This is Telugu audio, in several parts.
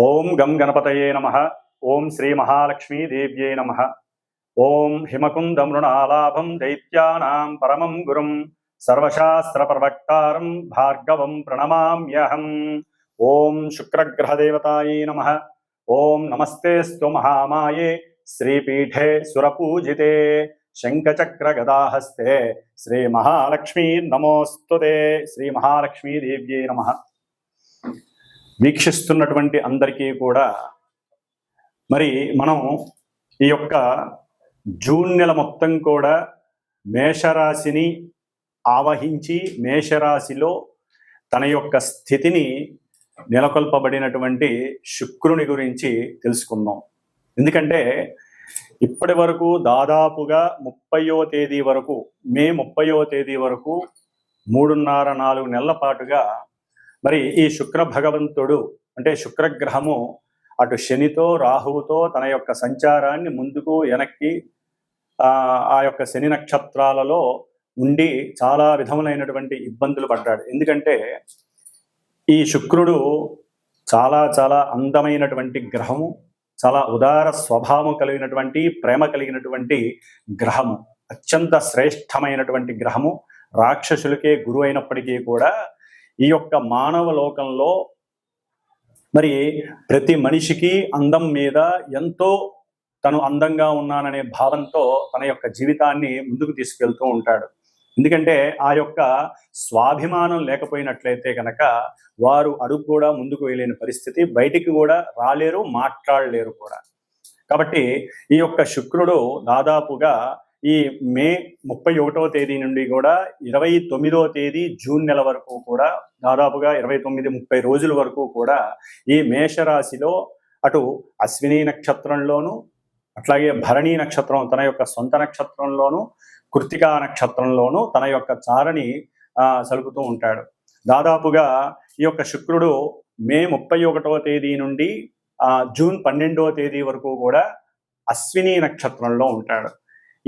ఓం గం గణపతయే నమః. ఓం శ్రీ మహాలక్ష్మీ దేవ్యై నమః. ఓం హిమకుంద మృణాలాభం దైత్యానాం పరమం గురుం సర్వశాస్త్ర ప్రవక్తారం భార్గవం ప్రణమామ్యహం. ఓం శుక్రగ్రహదేవతాయై నమః. ఓం నమస్తేస్తు మహామాయే శ్రీపీఠే సురపూజితే శంఖచక్ర గదాహస్తే శ్రీ మహాలక్ష్మీ నమోస్తుతే. శ్రీ మహాలక్ష్మీ దేవ్యై నమః. వీక్షిస్తున్నటువంటి అందరికీ కూడా మరి మనం ఈ యొక్క జూన్ నెల మొత్తం కూడా మేషరాశిని ఆవహించి మేషరాశిలో తన యొక్క స్థితిని నెలకొల్పబడినటువంటి శుక్రుని గురించి తెలుసుకుందాం. ఎందుకంటే ఇప్పటి వరకు దాదాపుగా 30వ తేదీ వరకు మే 30వ తేదీ వరకు 3.5-4 నెలల పాటుగా మరి ఈ శుక్ర భగవంతుడు అంటే శుక్రగ్రహము అటు శనితో రాహువుతో తన యొక్క సంచారాన్ని ముందుకు వెనక్కి ఆ యొక్క శని నక్షత్రాలలో ఉండి చాలా విధములైనటువంటి ఇబ్బందులు పడ్డాడు. ఎందుకంటే ఈ శుక్రుడు చాలా చాలా అందమైనటువంటి గ్రహము, చాలా ఉదార స్వభావం కలిగినటువంటి ప్రేమ కలిగినటువంటి గ్రహము, అత్యంత శ్రేష్టమైనటువంటి గ్రహము, రాక్షసులకే గురువు అయినప్పటికీ కూడా ఈ యొక్క మానవ లోకంలో మరి ప్రతి మనిషికి అందం మీద ఎంతో తను అందంగా ఉన్నాననే భావంతో తన యొక్క జీవితాన్ని ముందుకు తీసుకెళ్తూ ఉంటాడు. ఎందుకంటే ఆ యొక్క స్వాభిమానం లేకపోయినట్లయితే కనుక వారు అడుగు కూడా ముందుకు వెళ్ళలేని పరిస్థితి, బయటికి కూడా రాలేరు, మాట్లాడలేరు కూడా. కాబట్టి ఈ యొక్క శుక్రుడు దాదాపుగా ఈ మే 31వ తేదీ నుండి కూడా 29వ తేదీ జూన్ నెల వరకు కూడా దాదాపుగా 29-30 రోజుల వరకు కూడా ఈ మేషరాశిలో అటు అశ్విని నక్షత్రంలోను, అట్లాగే భరణి నక్షత్రం తన యొక్క సొంత నక్షత్రంలోను, కృత్తికా నక్షత్రంలోను తన యొక్క చారని సలుపుతూ ఉంటాడు. దాదాపుగా ఈ యొక్క శుక్రుడు మే 31వ తేదీ నుండి జూన్ 12వ తేదీ వరకు కూడా అశ్విని నక్షత్రంలో ఉంటాడు.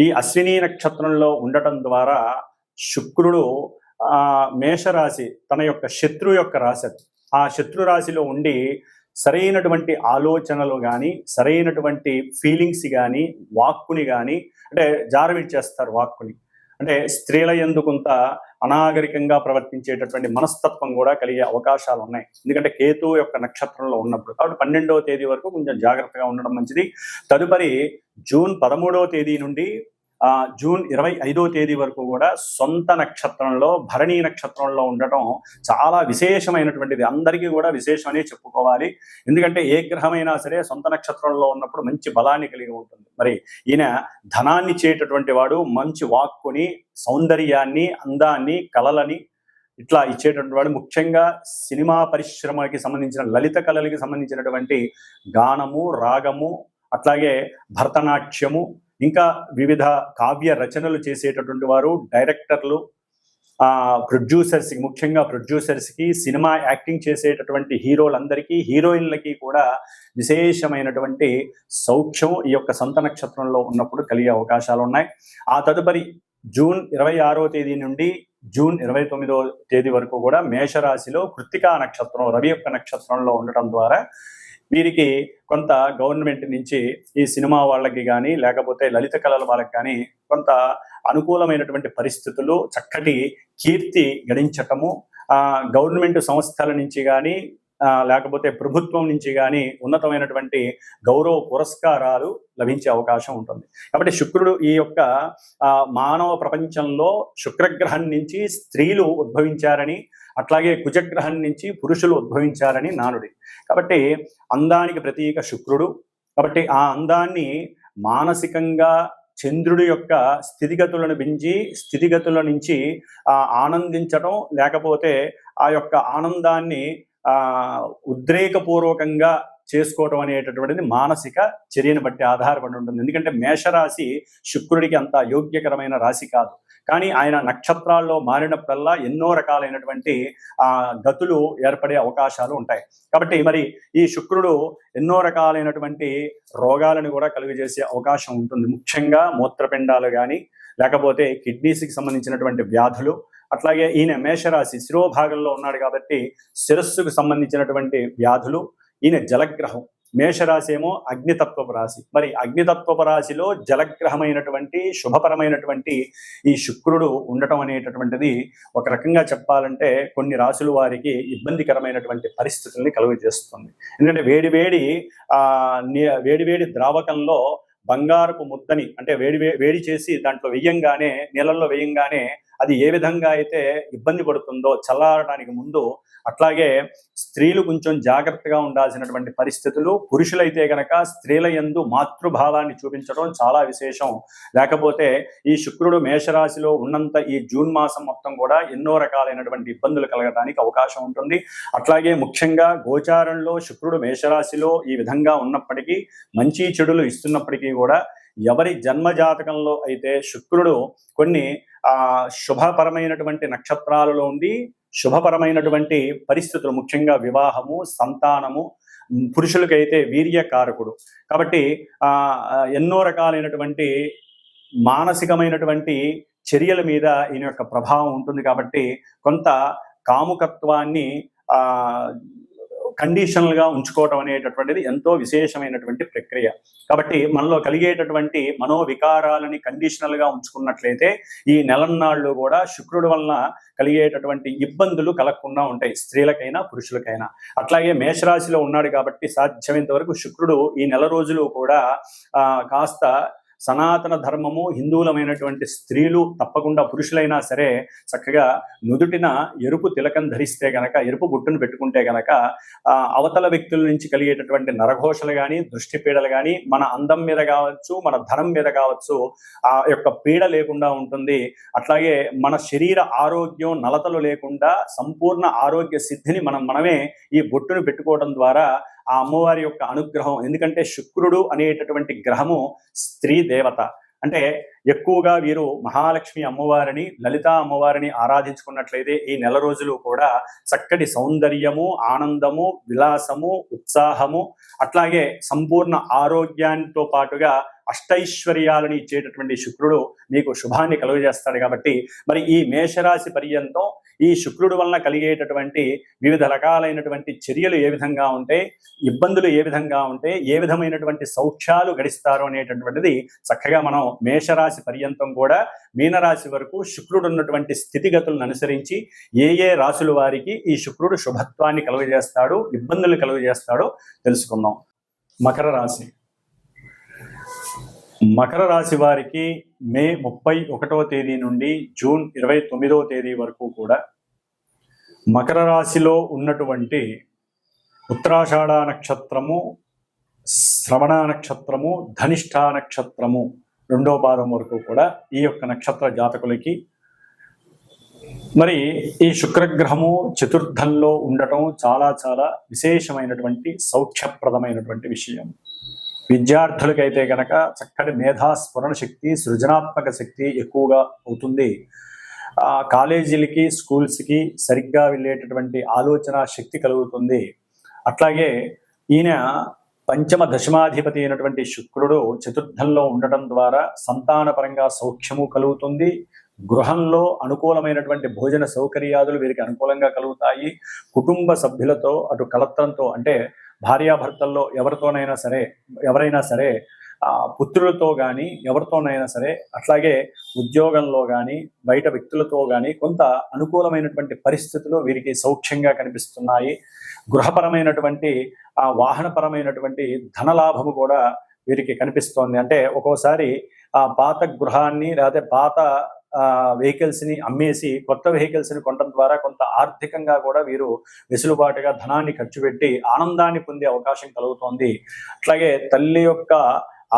ఈ అశ్విని నక్షత్రంలో ఉండటం ద్వారా శుక్రుడు మేషరాశి తన యొక్క శత్రు యొక్క రాశి, ఆ శత్రు రాశిలో ఉండి సరైనటువంటి ఆలోచనలు కానీ సరైనటువంటి ఫీలింగ్స్ కానీ వాక్కుని కానీ అంటే జారవిడ్చేస్తారు. వాక్కుని అంటే స్త్రీల యందు కొంత అనాగరికంగా ప్రవర్తించేటటువంటి మనస్తత్వం కూడా కలిగే అవకాశాలు ఉన్నాయి. ఎందుకంటే కేతు యొక్క నక్షత్రంలో ఉన్నప్పుడు. కాబట్టి 12వ తేదీ వరకు కొంచెం జాగ్రత్తగా ఉండడం మంచిది. తదుపరి జూన్ 13వ తేదీ నుండి జూన్ 25వ తేదీ వరకు కూడా సొంత నక్షత్రంలో భరణి నక్షత్రంలో ఉండటం చాలా విశేషమైనటువంటిది. అందరికీ కూడా విశేషమనే చెప్పుకోవాలి. ఎందుకంటే ఏ గ్రహమైనా సరే సొంత నక్షత్రంలో ఉన్నప్పుడు మంచి బలాన్ని కలిగి ఉంటుంది. మరి ఈయన ధనాన్ని ఇచ్చేటటువంటి వాడు, మంచి వాక్కుని, సౌందర్యాన్ని, అందాన్ని, కళలని ఇట్లా ఇచ్చేటటువంటి వాడు. ముఖ్యంగా సినిమా పరిశ్రమకి సంబంధించిన లలిత కళలకి సంబంధించినటువంటి గానము, రాగము, అట్లాగే భరతనాట్యము, ఇంకా వివిధ కావ్య రచనలు చేసేటటువంటి వారు, డైరెక్టర్లు, ప్రొడ్యూసర్స్కి, ముఖ్యంగా ప్రొడ్యూసర్స్కి, సినిమా యాక్టింగ్ చేసేటటువంటి హీరోలందరికీ, హీరోయిన్లకి కూడా విశేషమైనటువంటి సౌఖ్యం ఈ యొక్క సొంత నక్షత్రంలో ఉన్నప్పుడు కలిగే అవకాశాలు ఉన్నాయి. ఆ తదుపరి జూన్ 26వ తేదీ నుండి జూన్ 29వ తేదీ వరకు కూడా మేషరాశిలో కృత్తికా నక్షత్రం రవి యొక్క నక్షత్రంలో ఉండటం ద్వారా వీరికి కొంత గవర్నమెంట్ నుంచి ఈ సినిమా వాళ్ళకి కానీ లేకపోతే లలిత కళల వాళ్ళకి కానీ కొంత అనుకూలమైనటువంటి పరిస్థితులు, చక్కటి కీర్తి గడించటము, గవర్నమెంట్ సంస్థల నుంచి కానీ లేకపోతే ప్రభుత్వం నుంచి కానీ ఉన్నతమైనటువంటి గౌరవ పురస్కారాలు లభించే అవకాశం ఉంటుంది. కాబట్టి శుక్రుడు ఈ యొక్క మానవ ప్రపంచంలో శుక్రగ్రహం నుంచి స్త్రీలు ఉద్భవించారని, అట్లాగే కుజగ్రహం నుంచి పురుషులు ఉద్భవించారని నానుడి. కాబట్టి అందానికి ప్రతీక శుక్రుడు. కాబట్టి ఆ అందాన్ని మానసికంగా చంద్రుడి యొక్క స్థితిగతులను పెంచి స్థితిగతుల నుంచి ఆనందించటం, లేకపోతే ఆ యొక్క ఆనందాన్ని ఉద్రేకపూర్వకంగా చేసుకోవటం అనేటటువంటిది మానసిక చర్యను బట్టి ఆధారపడి ఉంటుంది. ఎందుకంటే మేషరాశి శుక్రుడికి అంత యోగ్యకరమైన రాశి కాదు. కానీ ఆయన నక్షత్రాల్లో మారినప్పుడల్లా ఎన్నో రకాలైనటువంటి గతులు ఏర్పడే అవకాశాలు ఉంటాయి. కాబట్టి మరి ఈ శుక్రుడు ఎన్నో రకాలైనటువంటి రోగాలను కూడా కలుగజేసే అవకాశం ఉంటుంది. ముఖ్యంగా మూత్రపిండాలు కానీ లేకపోతే కిడ్నీస్కి సంబంధించినటువంటి వ్యాధులు, అట్లాగే ఈయన మేషరాశి శిరోభాగంలో ఉన్నాడు కాబట్టి శిరస్సుకు సంబంధించినటువంటి వ్యాధులు, ఈయన జలగ్రహం, మేషరాశి ఏమో అగ్నితత్వపు రాశి. మరి అగ్నితత్వపు రాశిలో జలగ్రహమైనటువంటి శుభపరమైనటువంటి ఈ శుక్రుడు ఉండటం అనేటటువంటిది ఒక రకంగా చెప్పాలంటే కొన్ని రాశుల వారికి ఇబ్బందికరమైనటువంటి పరిస్థితుల్ని కలుగజేస్తుంది. ఎందుకంటే వేడివేడి ద్రావకంలో బంగారపు ముద్దని అంటే వేడి చేసి దాంట్లో వెయ్యంగానే, నీళ్ళల్లో వేయంగానే అది ఏ విధంగా అయితే ఇబ్బంది పడుతుందో చల్లారడానికి ముందు, అట్లాగే స్త్రీలు కొంచెం జాగ్రత్తగా ఉండాల్సినటువంటి పరిస్థితులు. పురుషులైతే గనక స్త్రీల యందు మాతృభావాన్ని చూపించడం చాలా విశేషం. లేకపోతే ఈ శుక్రుడు మేషరాశిలో ఉన్నంత ఈ జూన్ మాసం మొత్తం కూడా ఎన్నో రకాలైనటువంటి ఇబ్బందులు కలగడానికి అవకాశం ఉంటుంది. అట్లాగే ముఖ్యంగా గోచారంలో శుక్రుడు మేషరాశిలో ఈ విధంగా ఉన్నప్పటికీ, మంచి చెడులు ఇస్తున్నప్పటికీ కూడా ఎవరి జన్మజాతకంలో అయితే శుక్రుడు కొన్ని శుభపరమైనటువంటి నక్షత్రాలలో ఉండి శుభపరమైనటువంటి పరిస్థితులు, ముఖ్యంగా వివాహము, సంతానము, పురుషులకైతే వీర్యకారకుడు కాబట్టి ఎన్నో రకాలైనటువంటి మానసికమైనటువంటి చర్యల మీద ఈయన యొక్క ప్రభావం ఉంటుంది. కాబట్టి కొంత కాముకత్వాన్ని కండిషనల్ గా ఉంచుకోవటం అనేటటువంటిది ఎంతో విశేషమైనటువంటి ప్రక్రియ. కాబట్టి మనలో కలిగేటటువంటి మనోవికారాలని కండిషనల్ గా ఉంచుకున్నట్లయితే ఈ నెలన్నాళ్ళు కూడా శుక్రుడు వలన కలిగేటటువంటి ఇబ్బందులు కలగకుండా ఉంటాయి, స్త్రీలకైనా పురుషులకైనా. అట్లాగే మేషరాశిలో ఉన్నాడు కాబట్టి సాధ్యమైనంత వరకు శుక్రుడు ఈ నెల రోజులు కూడా కాస్త సనాతన ధర్మము, హిందువులమైనటువంటి స్త్రీలు తప్పకుండా పురుషులైనా సరే చక్కగా నుదుటిన ఎరుపు తిలకం ధరిస్తే గనక, ఎరుపు బుట్టును పెట్టుకుంటే గనక అవతల వ్యక్తుల నుంచి కలిగేటటువంటి నరఘోషలు కానీ, దృష్టి పీడలు కానీ, మన అందం మీద కావచ్చు, మన ధనం మీద కావచ్చు ఆ యొక్క పీడ లేకుండా ఉంటుంది. అట్లాగే మన శరీర ఆరోగ్యం నలతలు లేకుండా సంపూర్ణ ఆరోగ్య సిద్ధిని మనమే ఈ బొట్టును పెట్టుకోవడం ద్వారా ఆ అమ్మవారి యొక్క అనుగ్రహం. ఎందుకంటే శుక్రుడు అనేటటువంటి గ్రహము స్త్రీ దేవత. అంటే ఎక్కువగా వీరు మహాలక్ష్మి అమ్మవారిని, లలితా అమ్మవారిని ఆరాధించుకున్నట్లయితే ఈ నెల రోజులు కూడా చక్కటి సౌందర్యము, ఆనందము, విలాసము, ఉత్సాహము, అట్లాగే సంపూర్ణ ఆరోగ్యానితో పాటుగా అష్టైశ్వర్యాలను ఇచ్చేటటువంటి శుక్రుడు మీకు శుభాన్ని కలుగజేస్తాడు. కాబట్టి మరి ఈ మేషరాశి పర్యంతం ఈ శుక్రుడు వలన కలిగేటటువంటి వివిధ రకాలైనటువంటి చర్యలు ఏ విధంగా ఉంటాయి, ఇబ్బందులు ఏ విధంగా ఉంటాయి, ఏ విధమైనటువంటి సౌఖ్యాలు గడిస్తారు అనేటటువంటిది చక్కగా మనం మేషరాశి పర్యంతం కూడా మీనరాశి వరకు శుక్రుడు ఉన్నటువంటి స్థితిగతులను అనుసరించి ఏ రాశుల వారికి ఈ శుక్రుడు శుభత్వాన్ని కలుగజేస్తాడు, ఇబ్బందులు కలుగజేస్తాడో తెలుసుకుందాం. మకర రాశి. మకర రాశి వారికి మే 31వ తేదీ నుండి జూన్ 29వ తేదీ వరకు కూడా మకర రాశిలో ఉన్నటువంటి ఉత్తరాషాఢ నక్షత్రము, శ్రవణ నక్షత్రము, ధనిష్ఠా నక్షత్రము 2వ పాదం వరకు కూడా ఈ యొక్క నక్షత్ర జాతకులకి మరి ఈ శుక్రగ్రహము చతుర్థంలో ఉండటం చాలా చాలా విశేషమైనటువంటి సౌఖ్యప్రదమైనటువంటి విషయం. విద్యార్థులకైతే కనుక చక్కటి మేధాస్ఫురణ శక్తి, సృజనాత్మక శక్తి ఎక్కువగా అవుతుంది. కాలేజీలకి, స్కూల్స్కి సరిగ్గా వెళ్ళేటటువంటి ఆలోచన శక్తి కలుగుతుంది. అట్లాగే ఈయన పంచమ దశమాధిపతి అయినటువంటి శుక్రుడు చతుర్థంలో ఉండటం ద్వారా సంతానపరంగా సౌఖ్యము కలుగుతుంది. గృహంలో అనుకూలమైనటువంటి భోజన సౌకర్యాదులు వీరికి అనుకూలంగా కలుగుతాయి. కుటుంబ సభ్యులతో అటు కలత్రంతో అంటే భార్యాభర్తల్లో ఎవరైనా సరే పుత్రులతో కానీ ఎవరితోనైనా సరే, అట్లాగే ఉద్యోగంలో కానీ బయట వ్యక్తులతో కానీ కొంత అనుకూలమైనటువంటి పరిస్థితులు వీరికి సౌఖ్యంగా కనిపిస్తున్నాయి. గృహపరమైనటువంటి వాహనపరమైనటువంటి ధనలాభము కూడా వీరికి కనిపిస్తోంది. అంటే ఒక్కోసారి పాత గృహాన్ని లేదా పాత వెహికల్స్ని అమ్మేసి కొత్త వెహికల్స్ని కొనడం ద్వారా కొంత ఆర్థికంగా కూడా వీరు వెసులుబాటుగా ధనాన్ని ఖర్చు పెట్టి ఆనందాన్ని పొందే అవకాశం కలుగుతోంది. అట్లాగే తల్లి యొక్క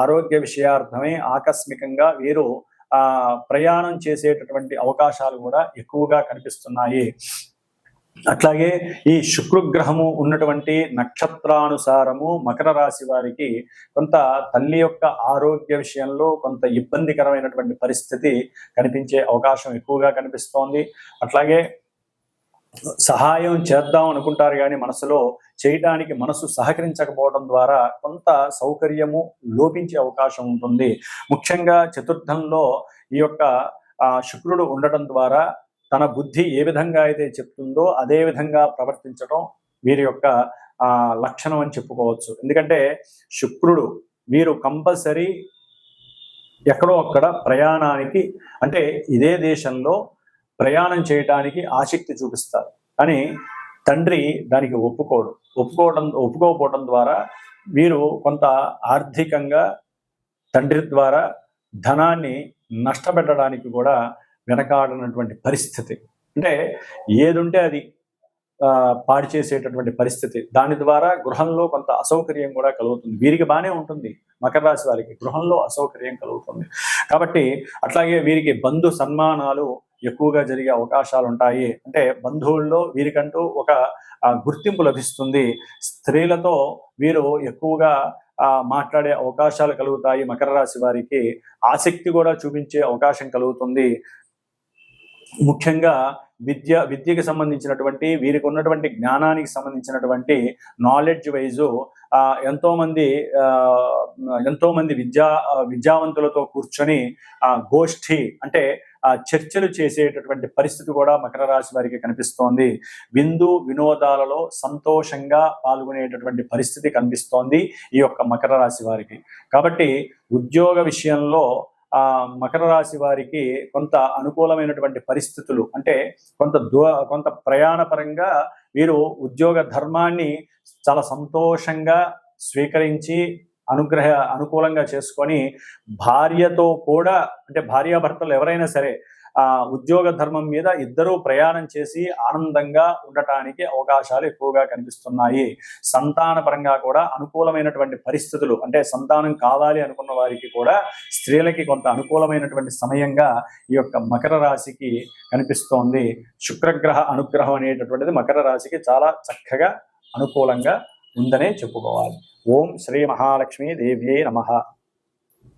ఆరోగ్య విషయార్థమే ఆకస్మికంగా వీరు ప్రయాణం చేసేటటువంటి అవకాశాలు కూడా ఎక్కువగా కనిపిస్తున్నాయి. అట్లాగే ఈ శుక్రగ్రహము ఉన్నటువంటి నక్షత్రానుసారము మకర రాశి వారికి కొంత తల్లి యొక్క ఆరోగ్య విషయంలో కొంత ఇబ్బందికరమైనటువంటి పరిస్థితి కనిపించే అవకాశం ఎక్కువగా కనిపిస్తోంది. అట్లాగే సహాయం చేద్దాం అనుకుంటారు కానీ మనసులో చేయడానికి మనసు సహకరించకపోవడం ద్వారా కొంత సౌకర్యము లోపించే అవకాశం ఉంటుంది. ముఖ్యంగా చతుర్థంలో ఈ యొక్క శుక్రుడు ఉండటం ద్వారా తన బుద్ధి ఏ విధంగా అయితే చెప్తుందో అదే విధంగా ప్రవర్తించడం వీరి యొక్క లక్షణం అని చెప్పుకోవచ్చు. ఎందుకంటే శుక్రుడు వీరు కంపల్సరీ ఎక్కడో అక్కడ ప్రయాణానికి, అంటే ఇదే దేశంలో ప్రయాణం చేయటానికి ఆసక్తి చూపిస్తారు. కానీ తండ్రి దానికి ఒప్పుకోకపోవడం ద్వారా వీరు కొంత ఆర్థికంగా తండ్రి ద్వారా ధనాన్ని నష్టపెట్టడానికి కూడా వెనకాడనటువంటి పరిస్థితి. అంటే ఏదుంటే అది పాడు చేసేటటువంటి పరిస్థితి. దాని ద్వారా గృహంలో కొంత అసౌకర్యం కూడా కలుగుతుంది. వీరికి బాగానే ఉంటుంది, మకర రాశి వారికి గృహంలో అసౌకర్యం కలుగుతుంది. కాబట్టి అట్లాగే వీరికి బంధు సన్మానాలు ఎక్కువగా జరిగే అవకాశాలు ఉంటాయి. అంటే బంధువుల్లో వీరికంటూ ఒక గుర్తింపు లభిస్తుంది. స్త్రీలతో వీరు ఎక్కువగా మాట్లాడే అవకాశాలు కలుగుతాయి. మకర రాశి వారికి ఆసక్తి కూడా చూపించే అవకాశం కలుగుతుంది. ముఖ్యంగా విద్యకి సంబంధించినటువంటి, వీరికి ఉన్నటువంటి జ్ఞానానికి సంబంధించినటువంటి నాలెడ్జ్ వైజు ఎంతో మంది విద్యావంతులతో కూర్చొని గోష్ఠి అంటే చర్చలు చేసేటటువంటి పరిస్థితి కూడా మకర రాశి వారికి కనిపిస్తోంది. వినోదాలలో సంతోషంగా పాల్గొనేటటువంటి పరిస్థితి కనిపిస్తోంది ఈ యొక్క మకర రాశి వారికి. కాబట్టి ఉద్యోగ విషయంలో మకర రాశి వారికి కొంత అనుకూలమైనటువంటి పరిస్థితులు, అంటే కొంత ప్రయాణ పరంగా వీరు ఉద్యోగ ధర్మాన్ని చాలా సంతోషంగా స్వీకరించి అనుకూలంగా చేసుకొని భార్యతో కూడా, అంటే భార్యాభర్తలు ఎవరైనా సరే ఉద్యోగ ధర్మం మీద ఇద్దరూ ప్రయాణం చేసి ఆనందంగా ఉండటానికి అవకాశాలు ఎక్కువగా కనిపిస్తున్నాయి. సంతాన పరంగా కూడా అనుకూలమైనటువంటి పరిస్థితులు, అంటే సంతానం కావాలి అనుకున్న వారికి కూడా స్త్రీలకి కొంత అనుకూలమైనటువంటి సమయంగా ఈ యొక్క మకర రాశికి కనిపిస్తోంది. శుక్రగ్రహ అనుగ్రహం అనేటటువంటిది మకర రాశికి చాలా చక్కగా అనుకూలంగా ఉందనే చెప్పుకోవాలి. ఓం శ్రీ మహాలక్ష్మీ దేవ్యై నమః.